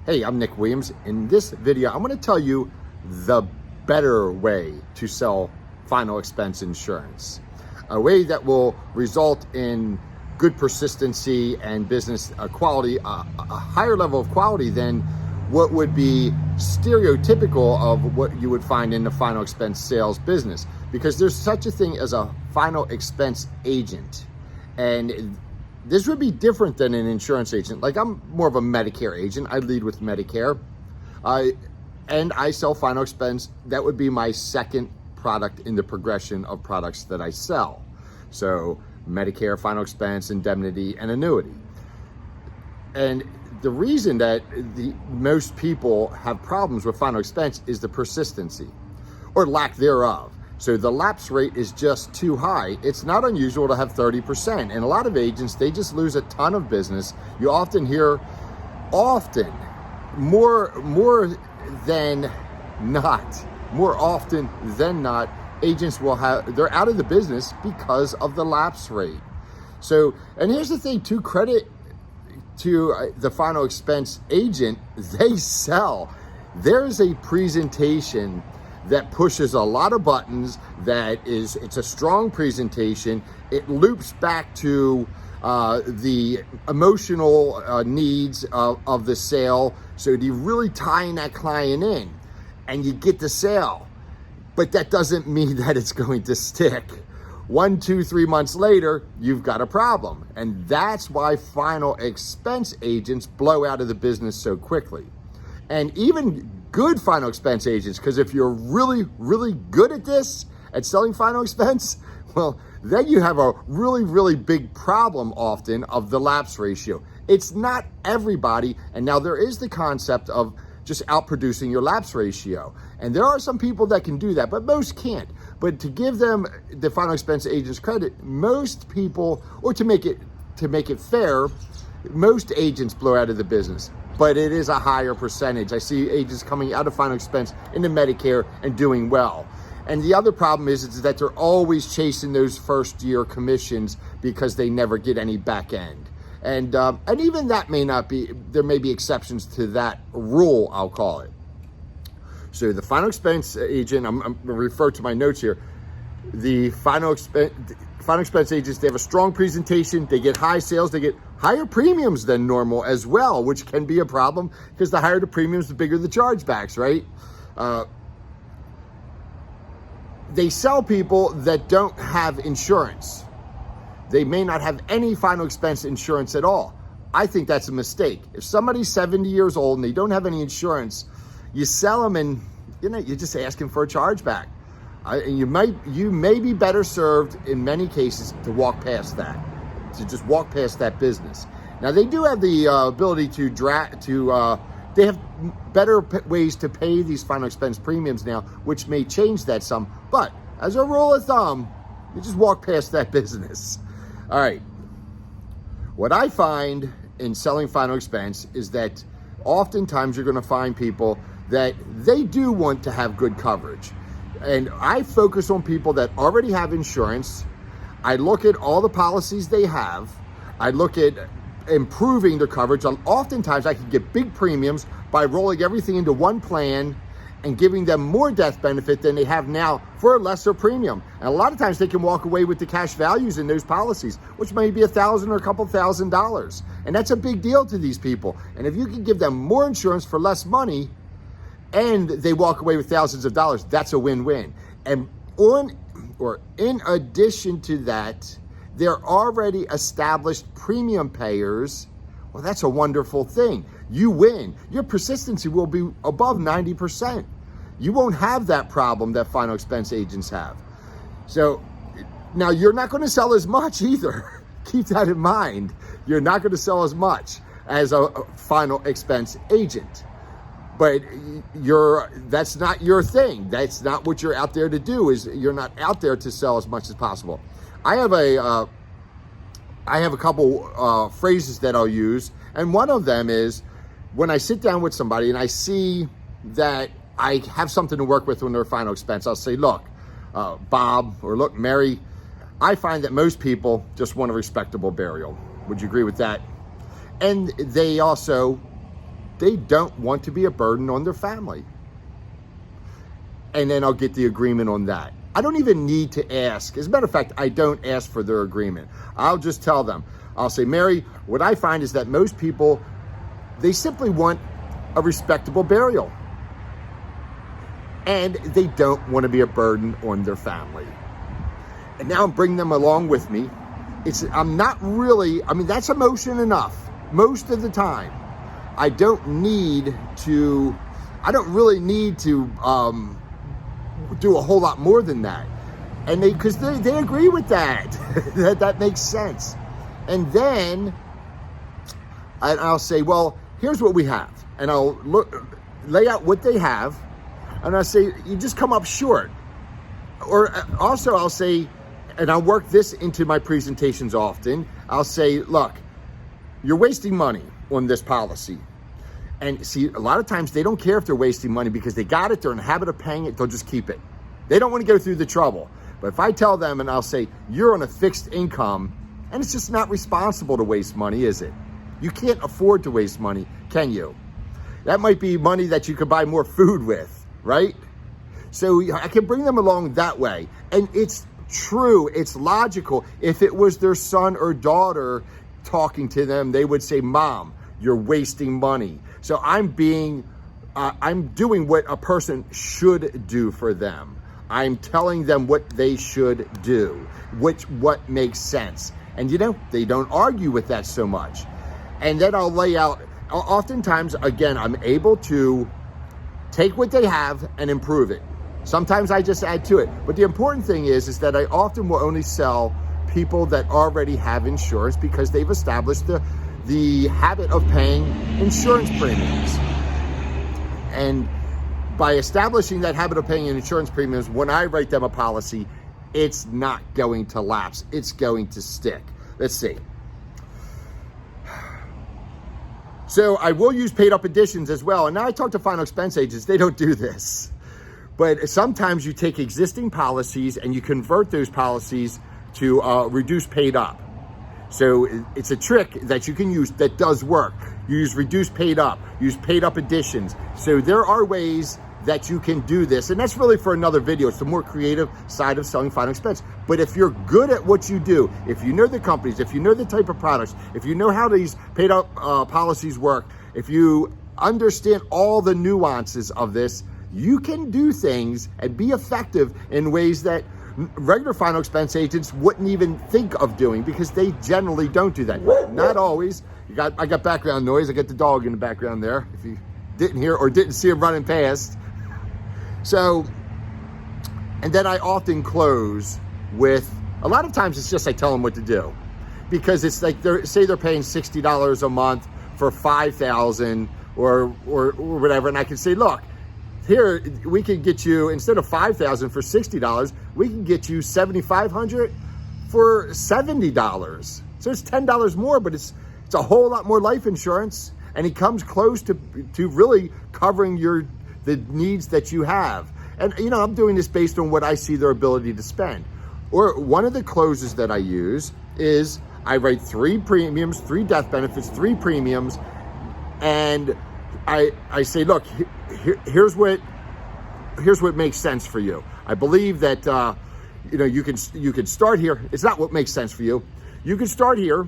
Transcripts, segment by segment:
Hey, I'm Nick Williams. In this video, I'm going to tell you the better way to sell final expense insurance. A way that will result in good persistency and business quality, a higher level of quality than what would be stereotypical of what you would find in the final expense sales business. Because there's such a thing as a final expense agent. And this would be different than an insurance agent. Like, I'm more of a Medicare agent. I lead with Medicare. And I sell final expense. That would be my second product in the progression of products that I sell. So Medicare, final expense, indemnity, and annuity. And the reason that most people have problems with final expense is the persistency or lack thereof. So the lapse rate is just too high. It's not unusual to have 30%. And a lot of agents, they just lose a ton of business. You often hear, more often than not, agents will they're out of the business because of the lapse rate. So, and here's the thing, to credit to the final expense agent, they sell. There's a presentation that pushes a lot of buttons, it's a strong presentation. It loops back to the emotional needs of the sale. So you're really tying that client in and you get the sale. But that doesn't mean that it's going to stick. 1, 2, 3 months later, you've got a problem. And that's why final expense agents blow out of the business so quickly. And even good final expense agents, because if you're really, really good at this, at selling final expense, well, then you have a really, really big problem often of the lapse ratio. It's not everybody. And now there is the concept of just outproducing your lapse ratio. And there are some people that can do that, but most can't. But to give them, the final expense agents, credit, most people, or to make it fair, most agents blow out of the business. But it is a higher percentage. I see agents coming out of final expense into Medicare and doing well. And the other problem is that they're always chasing those first year commissions because they never get any back end. And even that may not be, there may be exceptions to that rule, I'll call it. So the final expense agent, I'm going to refer to my notes here. The final expense agents, they have a strong presentation, they get high sales, they get higher premiums than normal as well, which can be a problem because the higher the premiums, the bigger the chargebacks, right? They sell people that don't have insurance. They may not have any final expense insurance at all. I think that's a mistake. If somebody's 70 years old and they don't have any insurance, you sell them and you're just asking for a chargeback. You may be better served in many cases to walk past that, to just walk past that business. Now they do have the ability they have better ways to pay these final expense premiums now, which may change that some. But as a rule of thumb, you just walk past that business. All right. What I find in selling final expense is that oftentimes you're going to find people that they do want to have good coverage. And I focus on people that already have insurance. I look at all the policies they have. I look at improving their coverage. Oftentimes I can get big premiums by rolling everything into one plan and giving them more death benefit than they have now for a lesser premium. And a lot of times they can walk away with the cash values in those policies, which may be $1,000 or a couple $1,000. And that's a big deal to these people. And if you can give them more insurance for less money, and they walk away with thousands of dollars, that's a win-win. And in addition to that, they're already established premium payers. Well, that's a wonderful thing. You win. Your persistency will be above 90%. You won't have that problem that final expense agents have. So now you're not going to sell as much either. Keep that in mind. You're not going to sell as much as a final expense agent. But that's not your thing. That's not what you're out there to do. You're not out there to sell as much as possible. I have a couple phrases that I'll use, and one of them is when I sit down with somebody and I see that I have something to work with on their final expense. I'll say, look, Bob, or look, Mary, I find that most people just want a respectable burial. Would you agree with that? And they also they don't want to be a burden on their family. And then I'll get the agreement on that. I don't even need to ask. As a matter of fact, I don't ask for their agreement. I'll just tell them. I'll say, Mary, what I find is that most people, they simply want a respectable burial. And they don't want to be a burden on their family. And now I'm bringing them along with me. I'm not really, that's emotion enough most of the time. I don't really need to do a whole lot more than that. And because they agree with that. that makes sense. And then I'll say, well, here's what we have. And I'll lay out what they have. And I'll say, you just come up short. Or also I'll say, and I'll work this into my presentations often. I'll say, look, you're wasting money on this policy. And see, a lot of times they don't care if they're wasting money because they got it, they're in the habit of paying it, they'll just keep it. They don't want to go through the trouble. But if I tell them and I'll say, you're on a fixed income, and it's just not responsible to waste money, is it? You can't afford to waste money, can you? That might be money that you could buy more food with, right? So I can bring them along that way. And it's true, it's logical. If it was their son or daughter talking to them, they would say, Mom, you're wasting money. So I'm doing what a person should do for them. I'm telling them what they should do, what makes sense. And they don't argue with that so much. And then I'll lay out, oftentimes, again, I'm able to take what they have and improve it. Sometimes I just add to it. But the important thing is that I often will only sell people that already have insurance because they've established the habit of paying insurance premiums. And by establishing that habit of paying insurance premiums, when I write them a policy, it's not going to lapse. It's going to stick. Let's see. So I will use paid up additions as well. And now I talk to final expense agents. They don't do this. But sometimes you take existing policies and you convert those policies to reduce paid up. So it's a trick that you can use that does work. You use reduce paid up, use paid up additions. So there are ways that you can do this. And that's really for another video. It's the more creative side of selling final expense. But if you're good at what you do, if you know the companies, if you know the type of products, if you know how these paid up policies work, if you understand all the nuances of this, you can do things and be effective in ways that regular final expense agents wouldn't even think of doing because they generally don't do that. Not always. I got background noise. I got the dog in the background there. If you didn't hear or didn't see him running past. So, and then I often close with, a lot of times it's just I tell them what to do. Because it's like, say they're paying $60 a month for $5,000 or whatever. And I can say, look, here we can get you, instead of $5,000 for $60, we can get you $7,500 for $70. So it's $10 more, but it's a whole lot more life insurance, and it comes close to really covering the needs that you have. And I'm doing this based on what I see their ability to spend. Or one of the closes that I use is I write 3 premiums, 3 death benefits, 3 premiums, and I say, look, here's what makes sense for you. I believe that you can start here. It's not what makes sense for you. You can start here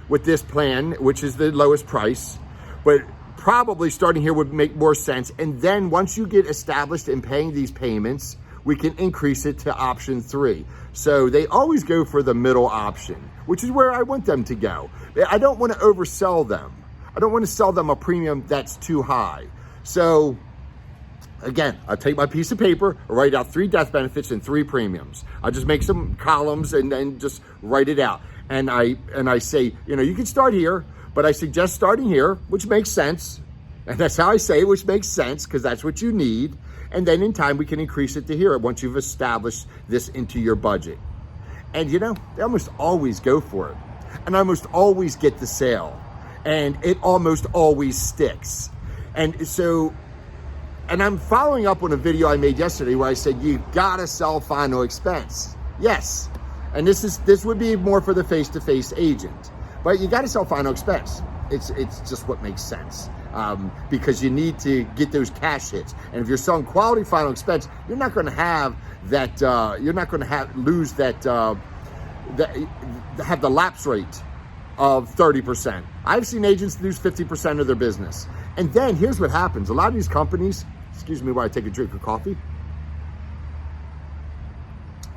with this plan, which is the lowest price, but probably starting here would make more sense. And then once you get established in paying these payments, we can increase it to option 3. So they always go for the middle option, which is where I want them to go. I don't want to oversell them. I don't want to sell them a premium that's too high. So again, I'll take my piece of paper, write out 3 death benefits and 3 premiums. I'll just make some columns and then just write it out. And I say, you can start here, but I suggest starting here, which makes sense. And that's how I say it, which makes sense, because that's what you need. And then in time, we can increase it to here once you've established this into your budget. And they almost always go for it. And I almost always get the sale. And it almost always sticks. And so, and I'm following up on a video I made yesterday where I said, you gotta sell final expense. Yes. And this would be more for the face-to-face agent. But you gotta sell final expense. It's just what makes sense. because you need to get those cash hits. And if you're selling quality final expense, you're not going to have that. You're not going to lose that. Have the lapse rate of 30%. I've seen agents lose 50% of their business. And then here's what happens. A lot of these companies, excuse me while I take a drink of coffee.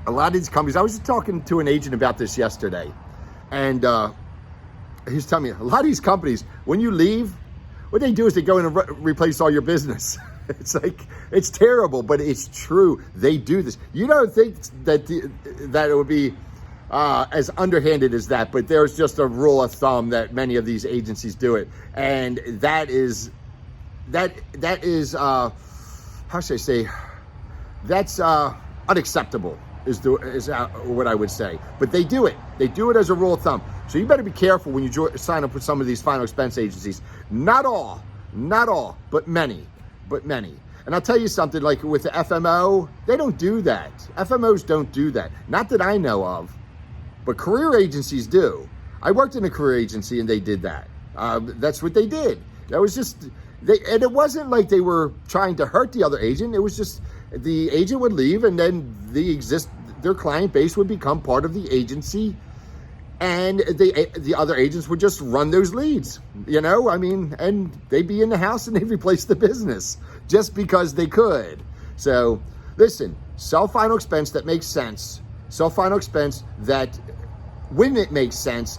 A lot of these companies, I was just talking to an agent about this yesterday, and he's telling me a lot of these companies, when you leave, what they do is they go in and replace all your business. It's like, it's terrible, but it's true. They do this. You don't think that that it would be as underhanded as that, but there's just a rule of thumb that many of these agencies do it, and that is how should I say? That's unacceptable. Is what I would say. But they do it. They do it as a rule of thumb. So you better be careful when you sign up with some of these final expense agencies. Not all, but many. And I'll tell you something, like with the FMO, they don't do that. FMOs don't do that. Not that I know of, but career agencies do. I worked in a career agency and they did that. That's what they did. That was just, and it wasn't like they were trying to hurt the other agent. It was just, the agent would leave and then their client base would become part of the agency, and the other agents would just run those leads, and they'd be in the house and they'd replace the business just because they could. So listen, sell final expense that makes sense. Sell final expense that, when it makes sense,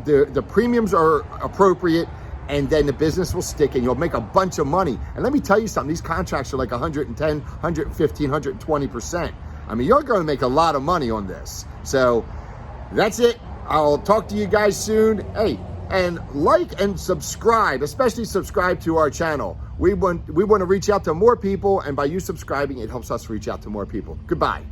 the premiums are appropriate, and then the business will stick and you'll make a bunch of money. And let me tell you something, these contracts are like 110, 115, 120%. I mean, you're going to make a lot of money on this. So that's it. I'll talk to you guys soon. Hey, and like and subscribe, especially subscribe to our channel. We want to reach out to more people, and by you subscribing, it helps us reach out to more people. Goodbye.